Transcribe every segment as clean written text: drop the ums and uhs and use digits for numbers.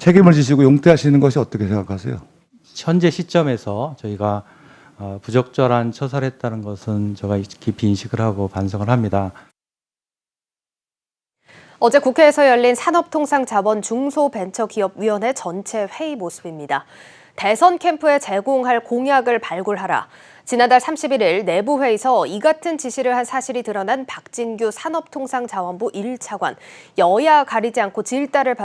책임을 지시고 용퇴하시는 것이 어떻게 생각하세요? 현재 시점에서 저희가 부적절한 처사를 했다는 것은 제가 깊이 인식을 하고 반성을 합니다. 어제 국회에서 열린 산업통상자원 중소벤처기업위원회 전체 회의 모습입니다. 대선 캠프에 제공할 공약을 발굴하라. 지난달 31일 내부회의에서 이 같은 지시를 한 사실이 드러난 박진규 산업통상자원부 1차관. 여야 가리지 않고 질타를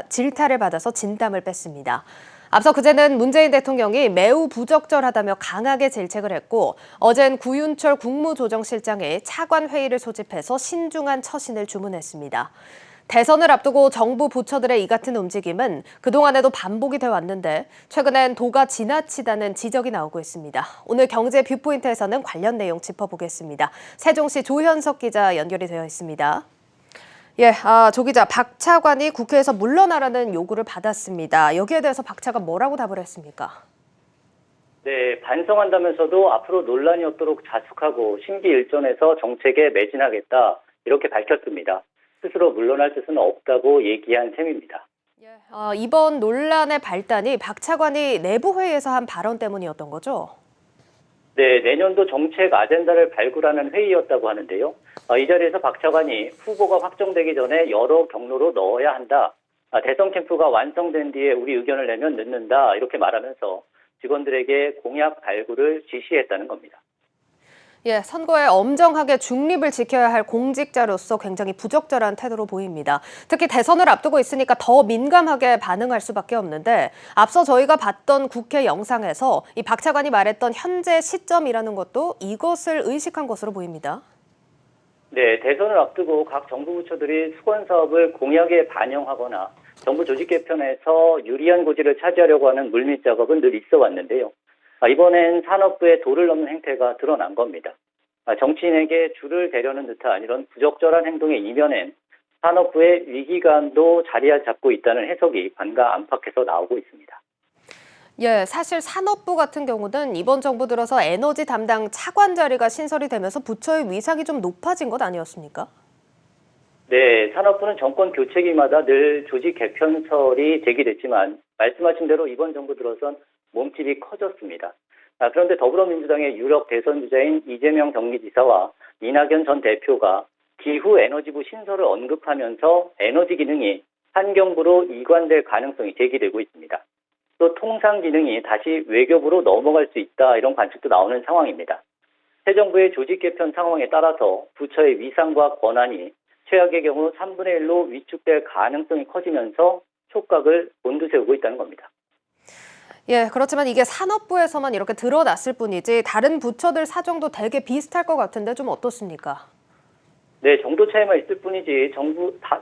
받아서 진담을 뺐습니다. 앞서 그제는 문재인 대통령이 매우 부적절하다며 강하게 질책을 했고 어젠 구윤철 국무조정실장이 차관 회의를 소집해서 신중한 처신을 주문했습니다. 대선을 앞두고 정부 부처들의 이 같은 움직임은 그동안에도 반복이 돼 왔는데 최근엔 도가 지나치다는 지적이 나오고 있습니다. 오늘 경제 뷰포인트에서는 관련 내용 짚어보겠습니다. 세종시 조현석 기자 연결이 되어 있습니다. 조 기자, 박 차관이 국회에서 물러나라는 요구를 받았습니다. 여기에 대해서 박 차관 뭐라고 답을 했습니까? 네, 반성한다면서도 앞으로 논란이 없도록 자숙하고 심기일전에서 정책에 매진하겠다 이렇게 밝혔습니다. 스스로 물러날 뜻은 없다고 얘기한 셈입니다. 이번 논란의 발단이 박 차관이 내부 회의에서 한 발언 때문이었던 거죠? 네, 내년도 정책 아젠다를 발굴하는 회의였다고 하는데요. 이 자리에서 박 차관이 후보가 확정되기 전에 여러 경로로 넣어야 한다. 대선 캠프가 완성된 뒤에 우리 의견을 내면 늦는다. 이렇게 말하면서 직원들에게 공약 발굴을 지시했다는 겁니다. 선거에 엄정하게 중립을 지켜야 할 공직자로서 굉장히 부적절한 태도로 보입니다. 특히 대선을 앞두고 있으니까 더 민감하게 반응할 수밖에 없는데 앞서 저희가 봤던 국회 영상에서 이 박 차관이 말했던 현재 시점이라는 것도 이것을 의식한 것으로 보입니다. 네, 대선을 앞두고 각 정부 부처들이 수건 사업을 공약에 반영하거나 정부 조직 개편에서 유리한 고지를 차지하려고 하는 물밑 작업은 늘 있어 왔는데요. 이번엔 산업부의 도를 넘는 행태가 드러난 겁니다. 정치인에게 줄을 대려는 듯한 이런 부적절한 행동의 이면엔 산업부의 위기감도 자리 잡고 있다는 해석이 관가 안팎에서 나오고 있습니다. 사실 산업부 같은 경우는 이번 정부 들어서 에너지 담당 차관 자리가 신설이 되면서 부처의 위상이 좀 높아진 것 아니었습니까? 네, 산업부는 정권 교체기마다 늘 조직 개편설이 제기됐지만 말씀하신 대로 이번 정부 들어선 몸집이 커졌습니다. 그런데 더불어민주당의 유력 대선 주자인 이재명 경기지사와 이낙연 전 대표가 기후에너지부 신설을 언급하면서 에너지 기능이 환경부로 이관될 가능성이 제기되고 있습니다. 또 통상 기능이 다시 외교부로 넘어갈 수 있다 이런 관측도 나오는 상황입니다. 새 정부의 조직 개편 상황에 따라서 부처의 위상과 권한이 최악의 경우 3분의 1로 위축될 가능성이 커지면서 촉각을 곤두세우고 있다는 겁니다. 그렇지만 이게 산업부에서만 이렇게 드러났을 뿐이지 다른 부처들 사정도 되게 비슷할 것 같은데 좀 어떻습니까? 네, 정도 차이만 있을 뿐이지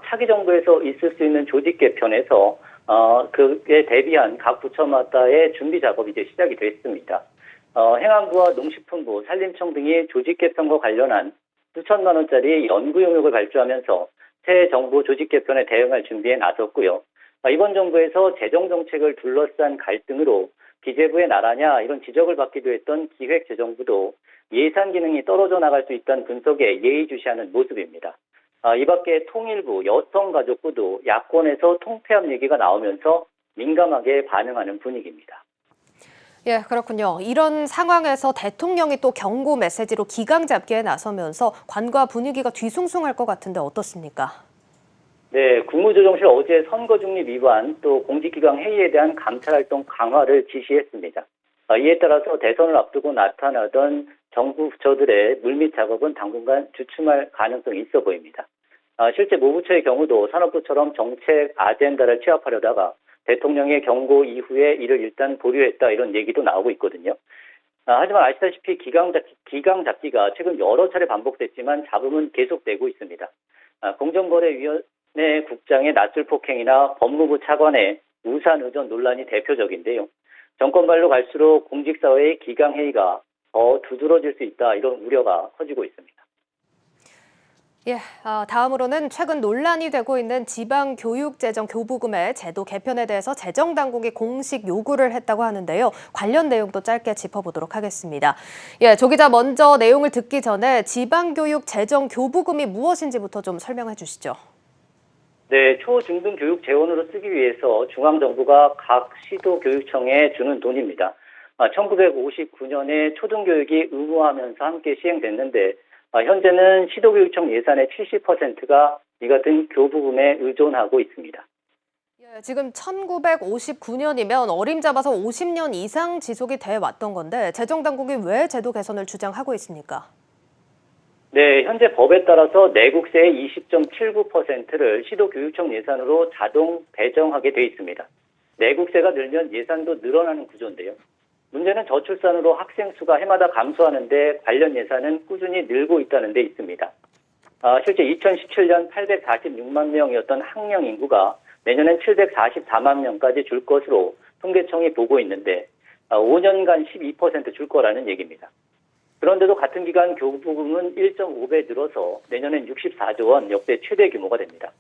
차기 정부에서 있을 수 있는 조직 개편에서 그에 대비한 각 부처마다의 준비 작업이 이제 시작이 됐습니다. 행안부와 농식품부, 산림청 등이 조직 개편과 관련한 수천만 원짜리 연구 용역을 발주하면서 새 정부 조직 개편에 대응할 준비에 나섰고요. 이번 정부에서 재정 정책을 둘러싼 갈등으로 기재부의 나라냐 이런 지적을 받기도 했던 기획재정부도 예산 기능이 떨어져 나갈 수 있다는 분석에 예의주시하는 모습입니다. 이 밖에 통일부, 여성가족부도 야권에서 통폐합 얘기가 나오면서 민감하게 반응하는 분위기입니다. 그렇군요. 이런 상황에서 대통령이 또 경고 메시지로 기강 잡기에 나서면서 관과 분위기가 뒤숭숭할 것 같은데 어떻습니까? 네, 국무조정실 어제 선거중립 위반 또 공직기강 회의에 대한 감찰활동 강화를 지시했습니다. 이에 따라서 대선을 앞두고 나타나던 정부 부처들의 물밑 작업은 당분간 주춤할 가능성이 있어 보입니다. 실제 모 부처의 경우도 산업부처럼 정책 아젠다를 취합하려다가 대통령의 경고 이후에 이를 일단 보류했다 이런 얘기도 나오고 있거든요. 하지만 아시다시피 기강 잡기가 최근 여러 차례 반복됐지만 잡음은 계속되고 있습니다. 공정거래위원회 국장의 낯술 폭행이나 법무부 차관의 우산 의전 논란이 대표적인데요. 정권발로 갈수록 공직사회의 기강회의가 더 두드러질 수 있다 이런 우려가 커지고 있습니다. 다음으로는 최근 논란이 되고 있는 지방교육재정 교부금의 제도 개편에 대해서 재정당국이 공식 요구를 했다고 하는데요. 관련 내용도 짧게 짚어보도록 하겠습니다. 조 기자 먼저 내용을 듣기 전에 지방교육재정 교부금이 무엇인지부터 좀 설명해 주시죠. 네, 초중등 교육 재원으로 쓰기 위해서 중앙정부가 각 시도교육청에 주는 돈입니다. 1959년에 초등교육이 의무화하면서 함께 시행됐는데 현재는 시도교육청 예산의 70%가 이 같은 교부금에 의존하고 있습니다. 예, 지금 1959년이면 어림잡아서 50년 이상 지속이 돼 왔던 건데 재정당국이 왜 제도 개선을 주장하고 있습니까? 네, 현재 법에 따라서 내국세의 20.79%를 시도교육청 예산으로 자동 배정하게 돼 있습니다. 내국세가 늘면 예산도 늘어나는 구조인데요. 문제는 저출산으로 학생 수가 해마다 감소하는데 관련 예산은 꾸준히 늘고 있다는 데 있습니다. 실제 2017년 846만 명이었던 학령 인구가 내년엔 744만 명까지 줄 것으로 통계청이 보고 있는데 5년간 12% 줄 거라는 얘기입니다. 그런데도 같은 기간 교부금은 1.5배 늘어서 내년엔 64조 원 역대 최대 규모가 됩니다.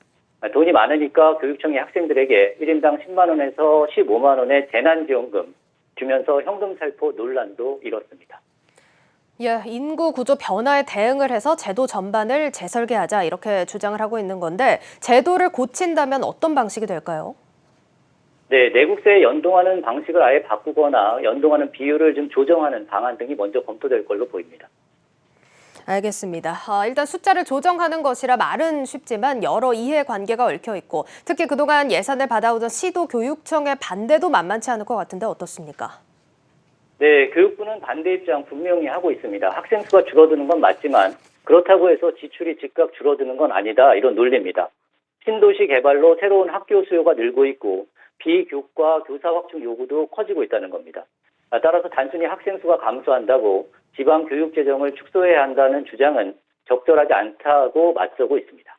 돈이 많으니까 교육청이 학생들에게 1인당 10만 원에서 15만 원의 재난지원금 주면서 현금살포 논란도 일었습니다. 예, 인구 구조 변화에 대응을 해서 제도 전반을 재설계하자 이렇게 주장을 하고 있는 건데 제도를 고친다면 어떤 방식이 될까요? 네, 내국세에 연동하는 방식을 아예 바꾸거나 연동하는 비율을 좀 조정하는 방안 등이 먼저 검토될 걸로 보입니다. 알겠습니다. 일단 숫자를 조정하는 것이라 말은 쉽지만 여러 이해관계가 얽혀 있고 특히 그동안 예산을 받아오던 시도교육청의 반대도 만만치 않을 것 같은데 어떻습니까? 네, 교육부는 반대 입장 분명히 하고 있습니다. 학생 수가 줄어드는 건 맞지만 그렇다고 해서 지출이 즉각 줄어드는 건 아니다, 이런 논리입니다. 신도시 개발로 새로운 학교 수요가 늘고 있고 비교과 교사 확충 요구도 커지고 있다는 겁니다. 따라서 단순히 학생 수가 감소한다고 지방 교육 재정을 축소해야 한다는 주장은 적절하지 않다고 맞서고 있습니다.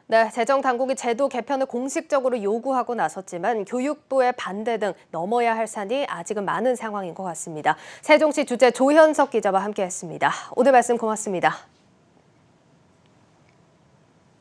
네, 재정당국이 제도 개편을 공식적으로 요구하고 나섰지만 교육부의 반대 등 넘어야 할 산이 아직은 많은 상황인 것 같습니다. 세종시 주재 조현석 기자와 함께했습니다. 오늘 말씀 고맙습니다.